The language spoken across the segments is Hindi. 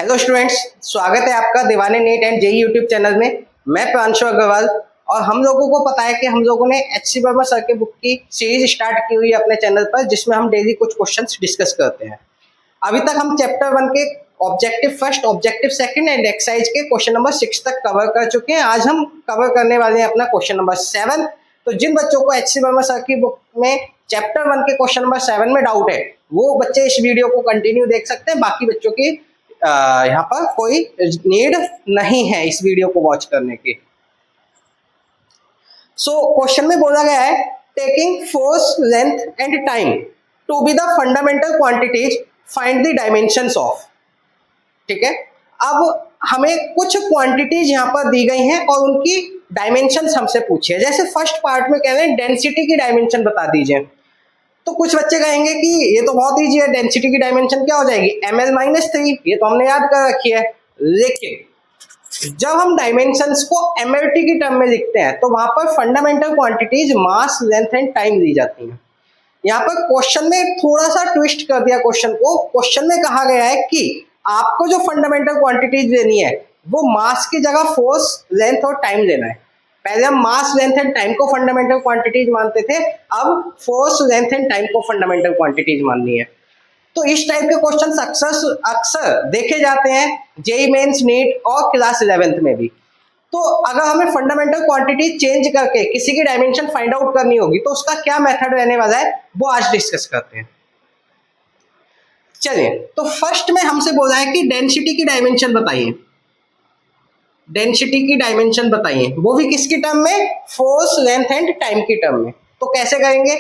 हेलो स्टूडेंट्स, स्वागत है आपका Deewane NEET and JEE YouTube channel में। मैं प्रांशु अग्रवाल और हम लोगों को पता है कि हम लोगों ने एच.सी. वर्मा सर के बुक की सीरीज स्टार्ट की हुई है अपने चैनल पर, जिसमें हम डेली कुछ क्वेश्चंस डिस्कस करते हैं। अभी तक हम चैप्टर 1 के objective first, objective second and exercise के क्वेश्चन नंबर 6 तक कवर कर चुके हैं। आज हम कवर करने वाले हैं अपना क्वेश्चन नंबर 7। तो जिन बच्चों को एच.सी. वर्मा सर की बुक में चैप्टर 1 के क्वेश्चन नंबर 7 में डाउट है, वो बच्चे इस वीडियो को कंटिन्यू देख सकते हैं। बाकी बच्चों की यहाँ पर कोई नीड नहीं है इस वीडियो को वॉच करने की। सो क्वेश्चन में बोला गया है, taking force, length and time to be the fundamental quantities, find the dimensions of. ठीक है, अब हमें कुछ क्वांटिटीज यहाँ पर दी गई हैं और उनकी डायमेंशंस हमसे पूछे। जैसे फर्स्ट पार्ट में कह रहे हैं डेंसिटी की डायमेंशन बता दीजिए, तो कुछ बच्चे कहेंगे कि ये तो बहुत ईजी है, डेंसिटी की डायमेंशन क्या हो जाएगी, ml-3। ये तो हमने याद कर रखी है। लेकिन जब हम डायमेंशंस को mlt की टर्म में लिखते हैं तो वहां पर fundamental quantities mass, length and time दी जाती हैं। यहाँ पर क्वेश्चन में थोड़ा सा ट्विस्ट कर दिया क्वेश्चन को। क्वेश्चन में कहा गया है कि आपको जो फंडामेंटल क्वांटिटीज लेनी है वो मास की जगह फोर्स, लेंथ और टाइम लेना है। पहले हम मास, लेंथ एंड टाइम को फंडामेंटल क्वांटिटीज मानते थे, अब फोर्स, लेंथ एंड टाइम को फंडामेंटल क्वांटिटीज माननी है। तो इस टाइप के क्वेश्चन अक्सर देखे जाते हैं जेईई मेंस, नीट और क्लास 11th में भी। तो अगर हमें फंडामेंटल क्वांटिटी चेंज करके किसी की डायमेंशन फाइंड आउट करनी होगी तो उसका क्या मेथड रहने वाला है वो आज डिस्कस करते हैं। चलिए, तो फर्स्ट में हमसे बोला है कि डेंसिटी की डायमेंशन बताइए। डेंसिटी की डायमेंशन बताइए, वो भी किसकी टर्म में, फोर्स, लेंथ एंड टाइम की टर्म में। तो कैसे करेंगे,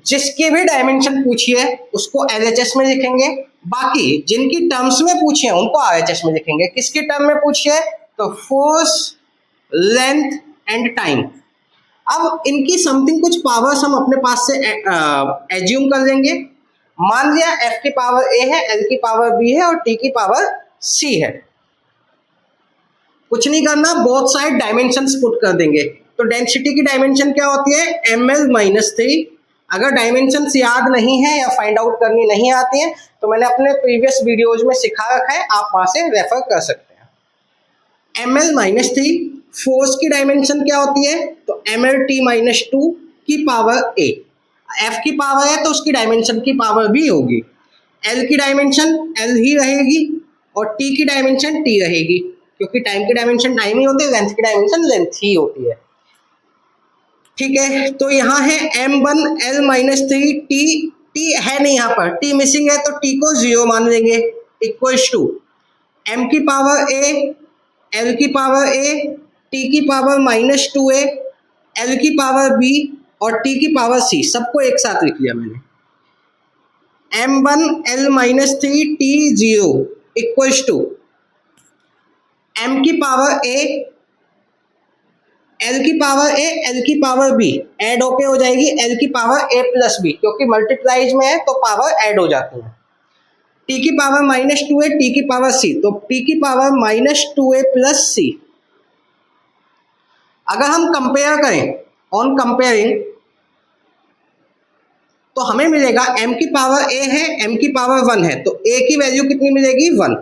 जिसकी भी डायमेंशन पूछी है उसको एलएचएस में लिखेंगे, बाकी जिनकी टर्म्स में पूछे हैं उनको आरएचएस में लिखेंगे। किसकी टर्म में पूछी है, तो फोर्स, लेंथ एंड टाइम। अब इनकी समथिंग कुछ पावर्स हम अपने पास से एज्यूम कर लेंगे। मान लिया F की पावर A है, L की पावर B है और T की पावर C है। कुछ नहीं करना, बोथ साइड डायमेंशंस पुट कर देंगे। तो डेंसिटी की डायमेंशन क्या होती है, ml-3। अगर डायमेंशंस याद नहीं है या फाइंड आउट करनी नहीं आती है तो मैंने अपने प्रीवियस वीडियोज में सिखा रखा है, आप वहां से रेफर कर सकते हैं। ml-3। फोर्स की डायमेंशन क्या होती है, तो mlt-2 की पावर A। F की पावर है तो उसकी डायमेंशन की पावर भी होगी। L की डायमेंशन L ही रहेगी और T की डायमेंशन T रहेगी, क्योंकि टाइम की डायमेंशन टाइम ही होती है, लेंथ की डायमेंशन लेंथ ही होती है। ठीक है, तो यहाँ है m1l-3 t है नहीं, यहाँ पर t मिसिंग है तो t को 0 मान लेंगे, इक्वल्स टू m की पावर a, l की पावर a, t की पावर -2a, l की पावर b और t की पावर c, सबको एक साथ लिख लिया मैंने। m1l-3 t0 equals to m की पावर a, l की पावर a, l की पावर b ऐड होके हो जाएगी l की पावर a प्लस b, क्योंकि मल्टीप्लाइज में है तो पावर ऐड हो जाती है। t की पावर -2a, t की पावर c, तो t की पावर -2a प्लस c। अगर हम कंपेयर करें, ऑन कंपेयरिंग, तो हमें मिलेगा m की पावर a है, m की पावर 1 है, तो a की वैल्यू कितनी मिलेगी, 1।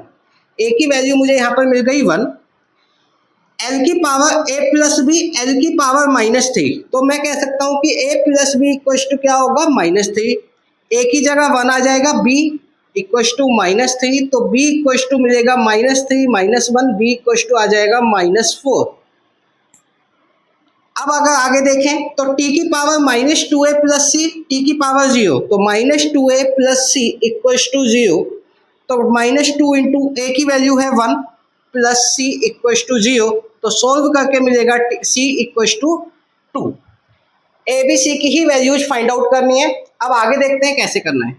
a की वैल्यू मुझे यहाँ पर मिल गई 1। L की power a plus b, L की पावर -3, तो मैं कह सकता हूं कि a plus b equal to क्या होगा, -3। a की जगह 1 आ जाएगा, b इक्वल टू -3, तो b इक्वल टू मिलेगा -3 -1, b इक्वल टू आ जाएगा -4। अब अगर आगे देखें तो t की power -2a plus c, t की पावर 0, तो -2a plus c equal to 0, तो -2 इंटू a की वैल्यू है 1 प्लस c इक्वल टू 0, तो सोल्व करके मिलेगा c equal to 2। A B C की ही वैल्यूज फाइंड आउट करनी है। अब आगे देखते हैं कैसे करना है।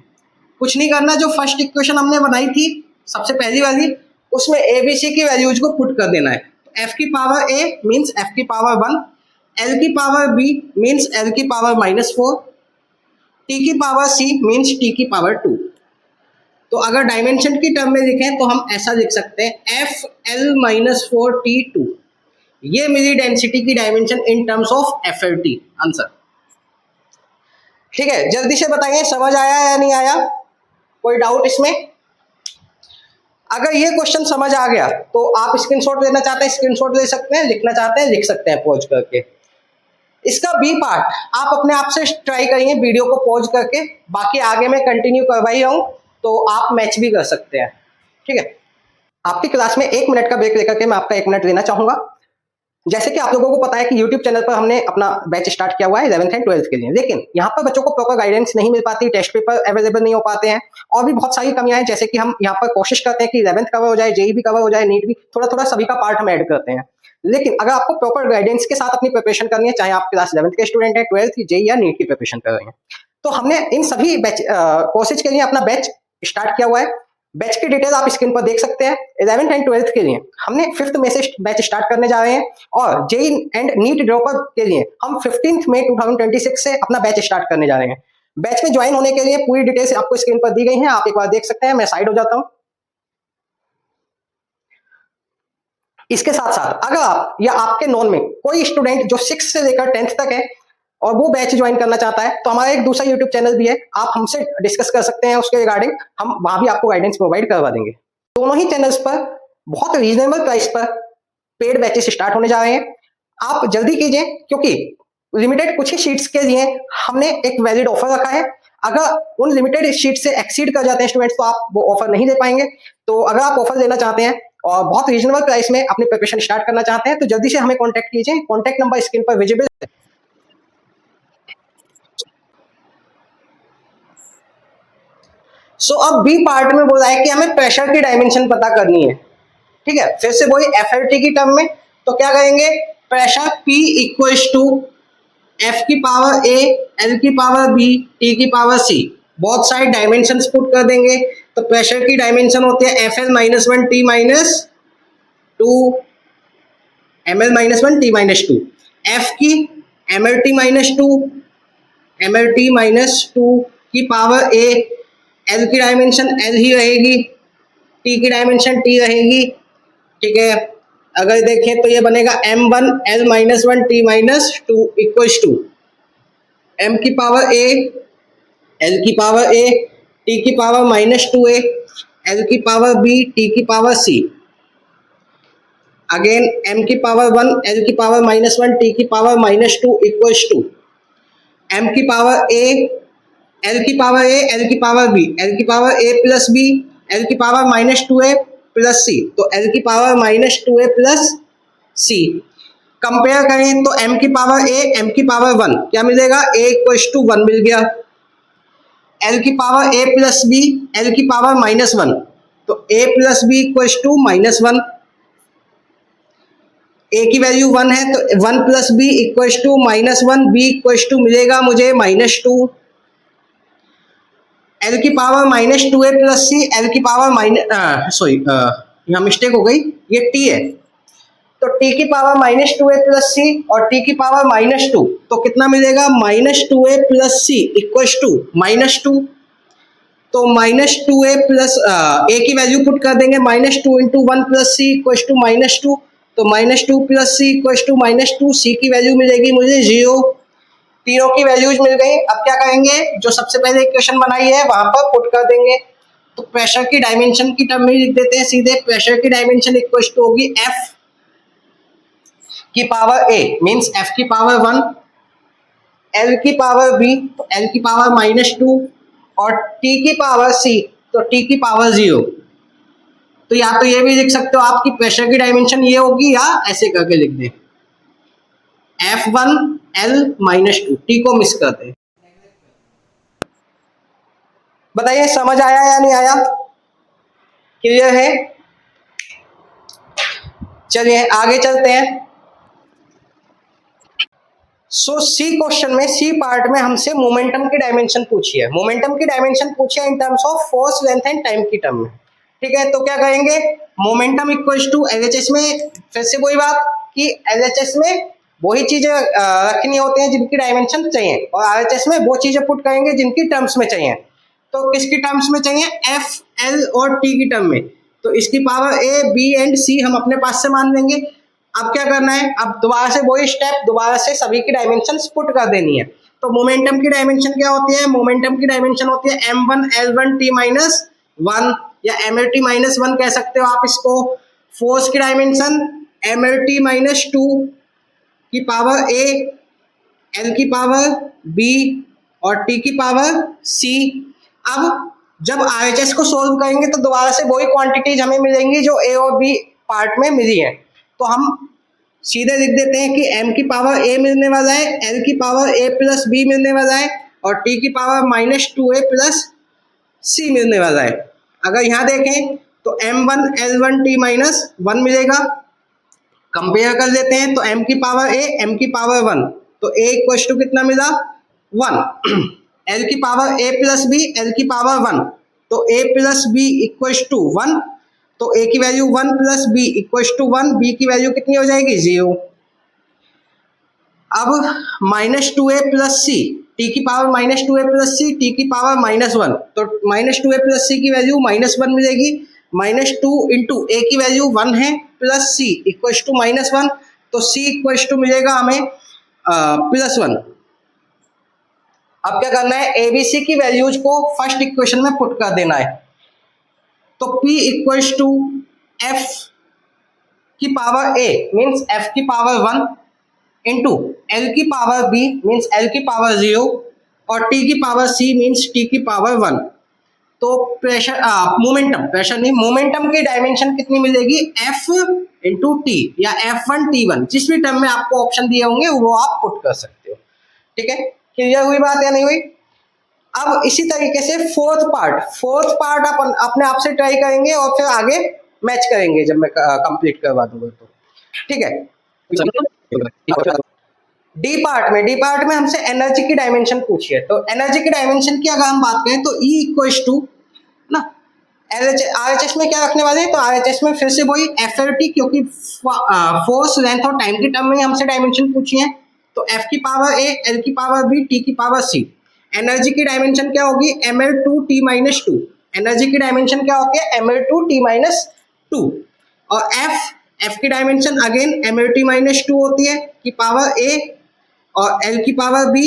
कुछ नहीं करना, जो फर्स्ट इक्वेशन हमने बनाई थी सबसे पहली वाली, उसमें ए बी सी की वैल्यूज को पुट कर देना है। तो f की पावर a मीन्स f की पावर 1, L की पावर b मीन्स L की पावर -4, t की पावर c मीन्स t की पावर 2। तो अगर डायमेंशन की टर्म में लिखें तो हम ऐसा लिख सकते हैं FL-4T2। ये मेरी डेंसिटी की dimension in terms of FLT answer. ठीक है, जल्दी से बताइए समझ आया या नहीं आया, कोई डाउट इसमें। अगर ये क्वेश्चन समझ आ गया तो आप स्क्रीनशॉट लेना चाहते हैं स्क्रीनशॉट ले सकते हैं, लिखना चाहते हैं लिख सकते हैं पॉज करके। इसका बी पार्ट आप अपने आप से ट्राई करिए वीडियो को पॉज करके, बाकी आगे मैं कंटिन्यू करवा ही हूँ तो आप मैच भी कर सकते हैं। ठीक है, आपकी क्लास में 1 मिनट का ब्रेक लेकर के मैं आपका 1 मिनट लेना चाहूंगा। जैसे कि आप लोगों को पता है कि YouTube चैनल पर हमने अपना बैच स्टार्ट किया हुआ है 11th एंड 12th के लिए, लेकिन यहाँ पर बच्चों को प्रॉपर गाइडेंस नहीं मिल पाती, टेस्ट पेपर अवेलेबल नहीं हो पाते हैं और भी बहुत सारी कमियां हैं। जैसे कि हम यहाँ पर कोशिश करते हैं कि 11th कवर हो जाए, जेई भी कवर हो जाए, नीट भी, थोड़ा थोड़ा सभी का पार्ट हम ऐड करते हैं। लेकिन अगर आपको प्रॉपर गाइडेंस के साथ अपनी प्रिपरेशन करनी है, चाहे आप क्लास 11th के स्टूडेंट है, 12th की, जेई या नीट की प्रिपरेशन कर रहे हैं, तो हमने इन सभी बैच कोर्सेज के लिए अपना बैच स्टार्ट किया हुआ है। बैच की डिटेल आप स्क्रीन पर देख सकते हैं। 11th एंड 12th के लिए हमने 5th में से बैच स्टार्ट करने जा रहे हैं और जेई एंड नीट ड्रॉपर के लिए हम 15 मई 2026 से अपना बैच स्टार्ट करने जा रहे हैं। बैच में ज्वाइन होने के लिए पूरी डिटेल्स आपको स्क्रीन पर दी गई हैं, आप एक बार देख सकते हैं। मैं साइड हो जाता हूं। इसके साथ साथ अगर आप या आपके नॉन में कोई स्टूडेंट जो 6 से लेकर 10th तक है और वो बैच ज्वाइन करना चाहता है, तो हमारा एक दूसरा यूट्यूब चैनल भी है, आप हमसे डिस्कस कर सकते हैं उसके रिगार्डिंग, हम वहां भी आपको गाइडेंस प्रोवाइड करवा देंगे। दोनों ही चैनल्स पर बहुत रीजनेबल प्राइस पर पेड बैचेस स्टार्ट होने जा रहे हैं। आप जल्दी कीजिए क्योंकि लिमिटेड कुछ ही शीट्स के लिए हमने एक वैलिड ऑफर रखा है। अगर उन लिमिटेड शीट से एक्सीड कर जाते हैं स्टूडेंट्स तो आप वो ऑफर नहीं दे पाएंगे। तो अगर आप ऑफर लेना चाहते हैं और बहुत रीजनेबल प्राइस में अपनी प्रिपरेशन स्टार्ट करना चाहते हैं तो जल्दी से हमें कॉन्टैक्ट कीजिए। कॉन्टैक्ट नंबर स्क्रीन पर विजिबल है। अब बी पार्ट में बोला है कि हमें प्रेशर की डायमेंशन पता करनी है। ठीक है, फिर से वही एफएलटी की टर्म में, तो क्या करेंगे, pressure P equals to F की पावर A, L की पावर B, T की पावर C, बहुत सारे डायमेंशन पुट कर देंगे। तो प्रेशर की डायमेंशन होती है FL -1 T -2 ML -1 T -2, F की MLT -2 MLT -2 की पावर A, L की डायमेंशन L ही रहेगी, T की डायमेंशन T रहेगी। ठीक है, अगर देखें तो ये बनेगा M1 L -1 T -2 equals to M की पावर A, L की पावर A, T की पावर -2A, L की पावर B, T की पावर C, अगेन M की पावर 1, L की पावर -1, T की पावर -2 इक्वल्स टू M की पावर A, L की पावर A, L की पावर B, L की power A plus B, L की पावर -2A प्लस C, तो L की power -2A plus C। Compare करें तो M की पावर A, M की पावर 1, क्या मिलेगा, A इक्वल्स टू 1 मिल गया। L की power A plus B, L की पावर -1, तो A plus B equals to -1। A की वैल्यू 1 है तो 1 plus B equals to -1, B equals to मिलेगा मुझे -2। L की power -2A plus C, L की पावर सॉरी यहाँ मिस्टेक हो गई, ये T है, तो T की पावर -2A प्लस C और T की पावर -2, तो कितना मिलेगा, -2A plus C equals to -2। तो -2A प्लस A की वैल्यू पुट कर देंगे, -2 into 1 plus C equals to -2, तो -2 plus C equals to -2, C की वैल्यू मिलेगी मुझे 0। तीनों की वैल्यूज मिल गई। अब क्या करेंगे, जो सबसे पहले इक्वेशन बनाई है वहां पर पुट कर देंगे। तो प्रेशर की डायमेंशन की टर्म में लिख देते हैं सीधे, प्रेशर की डायमेंशन इक्वल टू होगी F की पावर A मींस F की पावर 1, L की पावर B तो L की पावर -2 और T की पावर C तो T की पावर 0। तो या तो ये भी लिख सकते हो आपकी प्रेशर की डायमेंशन ये होगी, या ऐसे करके लिख दे F1 L -2, T को मिस करते हैं। बताइए समझ आया या नहीं आया, क्लियर है? चलिए आगे चलते हैं। सी क्वेश्चन में, सी पार्ट में हमसे मोमेंटम की डायमेंशन पूछी है। मोमेंटम की डायमेंशन पूछी है in terms of force, length and time की टर्म में। ठीक है, तो क्या करेंगे, मोमेंटम इक्वल्स टू एलएचएस में, फिर से वही बात कि एलएचएस में वही चीजें रखनी होती हैं जिनकी डायमेंशन चाहिए, और आरएचएस में वो चीजें पुट करेंगे जिनकी टर्म्स में चाहिए। तो किसकी टर्म्स में चाहिए, एफ, एल और टी की टर्म में। तो इसकी पावर ए, बी एंड सी हम अपने पास से मान लेंगे। अब क्या करना है, अब दोबारा से वही स्टेप, दोबारा से सभी की डायमेंशन पुट कर देनी है। तो मोमेंटम की डायमेंशन क्या होती है, मोमेंटम की डायमेंशन होती है m1 l1 t -1, या MLT-1 कह सकते हो आप इसको। फोर्स की डायमेंशन MLT-2 की पावर A, L की पावर B और T की पावर C। अब जब RHS को सोल्व करेंगे तो दोबारा से वही क्वांटिटीज हमें मिलेंगी जो A और B पार्ट में मिली है। तो हम सीधे लिख देते हैं कि M की पावर A मिलने वाला है, L की पावर A प्लस B मिलने वाला है और T की पावर -2A प्लस C मिलने वाला है। अगर यहाँ देखें तो M1 L1 T-1 मिलेगा। कंपेयर कर लेते हैं तो M की पावर A, M की पावर 1, तो A इक्वल टू कितना मिला 1। L की power A plus B, L की पावर 1, तो A plus B equal to 1, तो A की value 1 plus B equal to 1, B की वैल्यू कितनी हो जाएगी 0। अब -2A प्लस C, T की power -2A plus C, T की पावर -1, तो -2A प्लस C की वैल्यू -1 मिलेगी। -2 इंटू A की वैल्यू 1 है प्लस C इक्वल टू -1, तो C इक्वल टू मिलेगा हमें +1। अब क्या करना है, ABC की वैल्यूज को फर्स्ट इक्वेशन में पुट कर देना है। तो P इक्वल टू F की पावर A मीन्स F की पावर 1 इंटू L की पावर B मीन्स L की पावर 0 और T की पावर C मीन्स T की पावर 1। तो प्रेशर मोमेंटम, प्रेशर नहीं, मोमेंटम की डायमेंशन कितनी मिलेगी F इंटू T या F1 T1, जिस भी टर्म में आपको ऑप्शन दिए होंगे वो आप पुट कर सकते हो। ठीक है, क्लियर हुई बात या नहीं हुई। अब इसी तरीके से फोर्थ पार्ट अपन अपने आप से ट्राई करेंगे और फिर आगे मैच करेंगे जब मैं कंप्लीट करवा दूंगा तो। ठीक है, डी पार्ट में हमसे एनर्जी की डायमेंशन पूछी है। तो एनर्जी की डायमेंशन की अगर हम बात करें तो E इक्वल टू ना RHS में क्या रखने वाले हैं, तो RHS में फिर से वही FLT, क्योंकि फोर्स लेंथ और टाइम की टर्म में हमसे डायमेंशन पूछी है। तो F की पावर A, L की पावर B, T की पावर C। एनर्जी की डायमेंशन क्या होगी ML2T-2। एनर्जी की डायमेंशन क्या होगी ML2T-2 और F की डायमेंशन अगेन MLT-2 होती है की पावर A और L की पावर B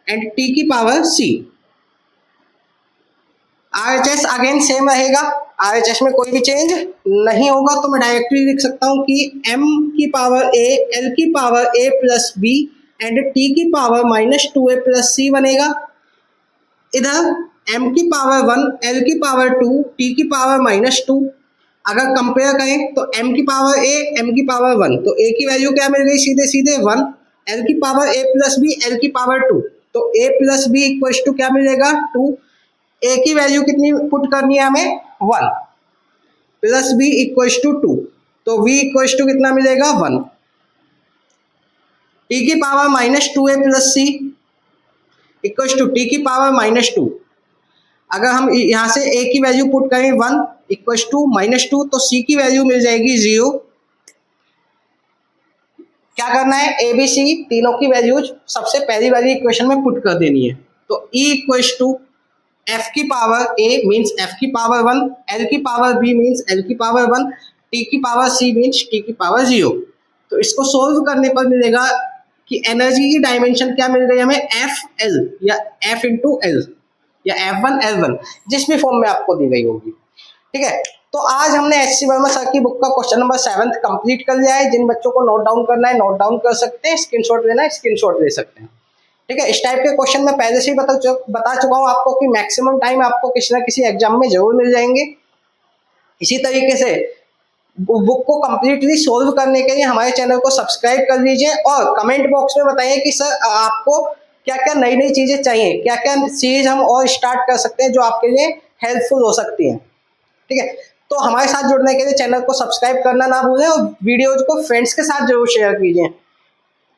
एंड T की power C। RHS again same रहेगा, RHS में कोई भी चेंज नहीं होगा। तो मैं डायरेक्टली लिख सकता हूं कि M की पावर A, L की power A plus B and T की पावर -2A प्लस C बनेगा। इधर M की पावर 1, L की पावर 2, T की पावर -2। अगर कंपेयर करें तो M की पावर A, M की पावर 1, तो A की वैल्यू क्या मिल गई सीधे सीधे 1। L की power A plus B, L की पावर 2, तो A plus B equal to क्या मिलेगा 2। A की वैल्यू कितनी पुट करनी है हमें 1 प्लस B इक्वल टू 2, तो V इक्वल टू कितना मिलेगा 1। T की power -2A plus C equal to T की पावर -2। अगर हम यहां से A की वैल्यू पुट करें 1 इक्वल टू -2, तो C की वैल्यू मिल जाएगी 0। क्या करना है, ABC तीनों की वैल्यूज सबसे पहली वाली इक्वेशन में पुट कर देनी है। तो E इक्वल टू F की पावर A मीन्स F की पावर 1, L की पावर B मीन्स L की पावर 1, T की पावर C मीन्स T की पावर 0। तो इसको सोल्व करने पर मिलेगा कि एनर्जी की डायमेंशन क्या मिल रही है हमें FL या F इंटू L या F1 L1, जिस भी फॉर्म में आपको दी गई होगी। ठीक है, तो आज हमने SC वर्मा सर की बुक का क्वेश्चन नंबर 7 कंप्लीट कर लिया है। जिन बच्चों को नोट डाउन करना है नोट डाउन कर सकते हैं, स्क्रीनशॉट लेना है स्क्रीनशॉट ले सकते हैं। ठीक है, इस टाइप के क्वेश्चन मैं पहले से ही बता चुका हूँ आपको कि मैक्सिमम टाइम आपको किसी ना किसी एग्जाम में जरूर मिल जाएंगे। इसी तरीके से बुक को कंप्लीटली सोल्व करने के लिए हमारे चैनल को सब्सक्राइब कर लीजिए और कमेंट बॉक्स में बताइए कि सर आपको क्या क्या नई नई चीजें चाहिए, क्या क्या सीरीज हम और स्टार्ट कर सकते हैं जो आपके लिए हेल्पफुल हो सकती हैं। ठीक है, तो हमारे साथ जुड़ने के लिए चैनल को सब्सक्राइब करना ना भूलें और वीडियोज को फ्रेंड्स के साथ जरूर शेयर कीजिए।